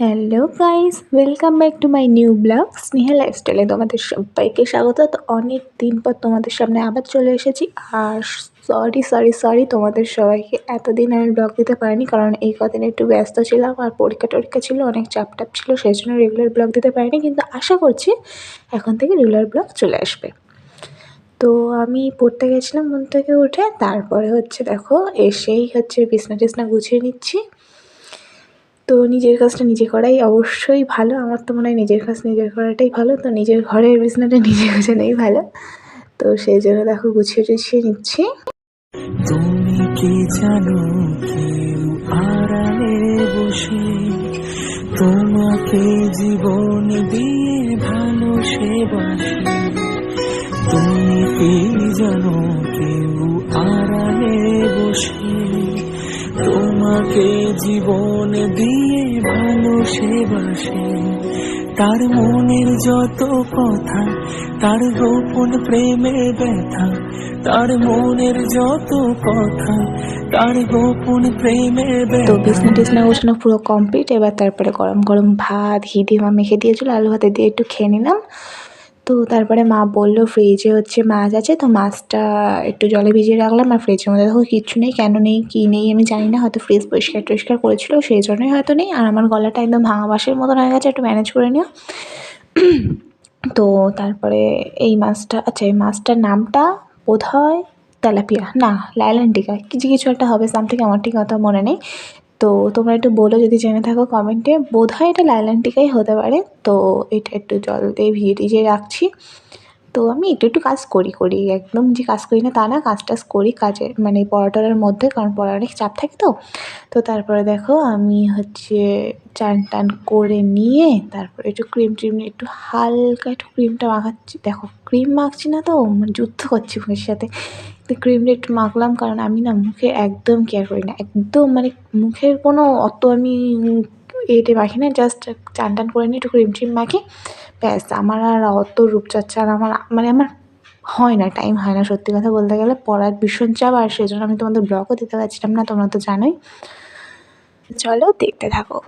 Hello guys, welcome back to my new blog Sneha লাইফস্টাইলে তোমাদের সবাইকে স্বাগত। তো অনেক দিন পর তোমাদের সামনে আবার চলে এসেছি। আর সরি তোমাদের সবাইকে এতদিন আমি ব্লগ দিতে পারিনি, কারণ এই কদিন একটু ব্যস্ত ছিলাম আর পরীক্ষা ছিল, অনেক চাপ ছিল, সেই জন্য রেগুলার ব্লগ দিতে পারিনি। কিন্তু আশা করছি এখন থেকে রেগুলার ব্লগ চলে আসবে। তো আমি পড়তে গেছিলাম ঘুম থেকে উঠে, তারপরে দেখো এসেই বিছনা টিছনা গুছিয়ে নিচ্ছি। তো নিজের কাজটা নিজে করাই অবশ্যই ভালো। আমার তো মনে হয় নিজের কাজ নিজের করাটাই ভালো। তো নিজের ঘরের বিছানাটা নিজে গোছানোই ভালো। তো সেই জন্য দেখো গুছিয়ে টুছিয়ে নিচ্ছি। তুমি কি জানো কেউ আড়ালে বসে তোমাকে জীবন দিয়ে ভালোবাসে? তুমি কি জানো কেউ আড়ালে বসে তোমাকে জীবন দিয়ে ভালোবাসে? তার মনের যত কথা, তার গোপন প্রেমে ব্যথা, তার মনের যত কথা, তার গোপন প্রেমে ব্যথা। তো বিছনা টিছনা গোছানো পুরো কমপ্লিট। এবার তারপরে গরম গরম ভাত মা মেখে দিয়েছিল, আলু ভাতে দিয়ে একটু খেয়ে নিলাম। তো তারপরে মা বললো ফ্রিজে মাছ আছে, তো মাছটা একটু জলে ভিজিয়ে রাখলাম। আর ফ্রিজের মধ্যে দেখো কিচ্ছু নেই, কেন নেই কী নেই আমি জানি না, হয়তো ফ্রিজ পরিষ্কার করেছিল সেই জন্যই হয়তো নেই। আর আমার গলাটা একদম ভাঙা বাঁশের মতন হয়ে গেছে, একটু ম্যানেজ করে নিও। তো তারপরে এই মাছটার নামটা বোধহয় তেলাপিয়া না লাইল্যান্ডিকা, কিছু একটা হবে সামথিং, আমার ঠিক কথা মনে নেই। তো তোমরা একটু বলো যদি জেনে থাকো কমেন্টে। বোধহয় এটা লাইল্যান্ডিকাই হতে পারে। তো এটা একটু জল দিয়ে ভিজিয়ে রাখছি। তো আমি একটু কাজ করি, একদম যে কাজ করি না তা না, কাজ টাজ করি, কাজের মানে পড়াটার মধ্যে, কারণ পড়ার অনেক চাপ থাকে। তো তারপরে দেখো আমি চান টান করে নিয়ে তারপরে একটু ক্রিম একটু হালকা একটু ক্রিমটা মাখাচ্ছি। দেখো ক্রিম মাখছি না তো, মানে যুদ্ধ করছি মুখের সাথে। ক্রিমটা একটু মাখলাম, কারণ আমি না মুখে একদম কেয়ার করি না, একদম মানে মুখের কোনো অত আমি এটে মাখি না। জাস্ট চান টান করে নিয়ে একটু ক্রিম মাখি, ব্যাস। আমার আর অত রূপচর্চা আর আমার হয় না, টাইম হয় না সত্যি কথা বলতে গেলে। পড়ার ভীষণ চাপ, আর সেই জন্য আমি তোমাদের ব্লগও দিতে পারছিলাম না, তোমরা তো জানোই। চলো দেখতে থাকো।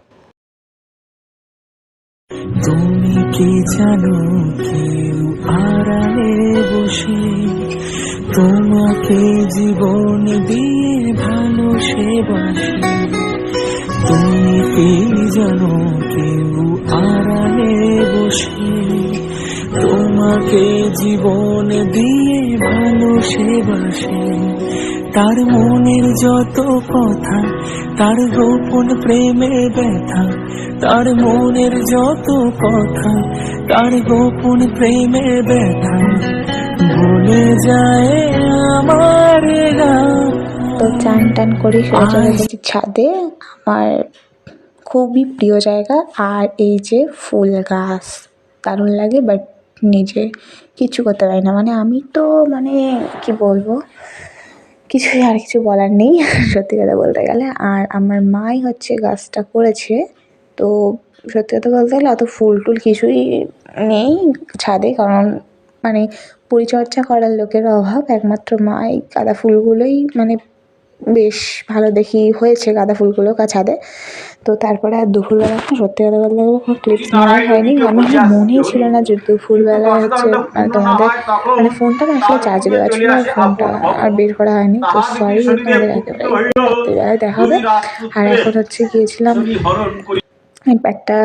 তুমি কি জানো কেউ আড়ালে বসে তোমাকে জীবন দিয়ে ভালোবাসে? তুমি কি জানো কেউ আড়ালে বসে তোমাকে জীবন দিয়ে ভালোবাসে? তার মনের যত কথা, তার গোপন প্রেমে ব্যথা, তার মনের যত কথা, তার গোপন প্রেমে ব্যথা ভুলে যায় আমার গান। তো চান টান করে সোজা চলে গেছি ছাদে, আমার খুবই প্রিয় জায়গা। আর এই যে ফুল গাছ দারুণ লাগে, বাট নিজে কিছু করতে পারি না। মানে আমি তো মানে কি বলবো, কিছু বলার নেই সত্যি কথা বলতে গেলে। আর আমার মাই গাছটা করেছে। তো সত্যি কথা বলতে গেলে অত ফুল টুল কিছুই নেই ছাদে, কারণ মানে পরিচর্যা করার লোকের অভাব। একমাত্র মাই গাঁদা ফুলগুলোই মানে বেশ ভালো দেখি হয়েছে, গাঁদা ফুলগুলো ছাদে। তো তারপরে আর দুপুরবেলা সত্যি কথা বলতে গেলে কোনো ক্লিপস নেওয়া হয়নি। আমার মনেই ছিল না যে দুপুরবেলা মানে তোমাদের মানে ফোনটা না আসলে চার্জে দেওয়া ছিল, আর ফোনটা আর বের করা হয়নি। তো সরি তোমাদের একেবারে রাত্রিবেলায় দেখা হবে। আর এখন গিয়েছিলাম একটা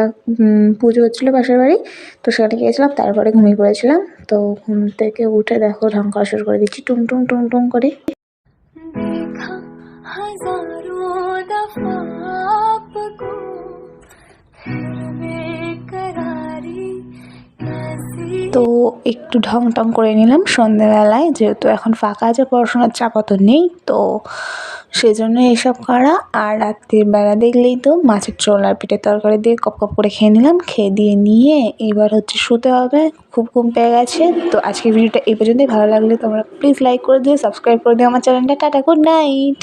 পুজো হচ্ছিলো পাশের বাড়ি, তো সেখানে গিয়েছিলাম, তারপরে ঘুমিয়ে পড়েছিলাম। তো ঘুম থেকে উঠে দেখো ঢং করা শুরু করে দিচ্ছি, টুং টুং টুং টুং করে। তো একটু ঢং টং করে নিলাম সন্ধেবেলায়, যেহেতু এখন ফাঁকা আছে, পড়াশোনার চাপ অত নেই, তো সেই জন্য এসব করা। আর রাত্রির বেলা দেখলেই তো মাছের ঝোল আর পিঠের তরকারি দিয়ে কপ করে খেয়ে নিলাম। খেয়ে দিয়ে নিয়ে এবার শুতে হবে, খুব ঘুম পেয়ে গেছে। তো আজকের ভিডিওটা এই পর্যন্তই। ভালো লাগলে তোমরা প্লিজ লাইক করে দিও, সাবস্ক্রাইব করে দিও আমার চ্যানেলটা। Tata, good night.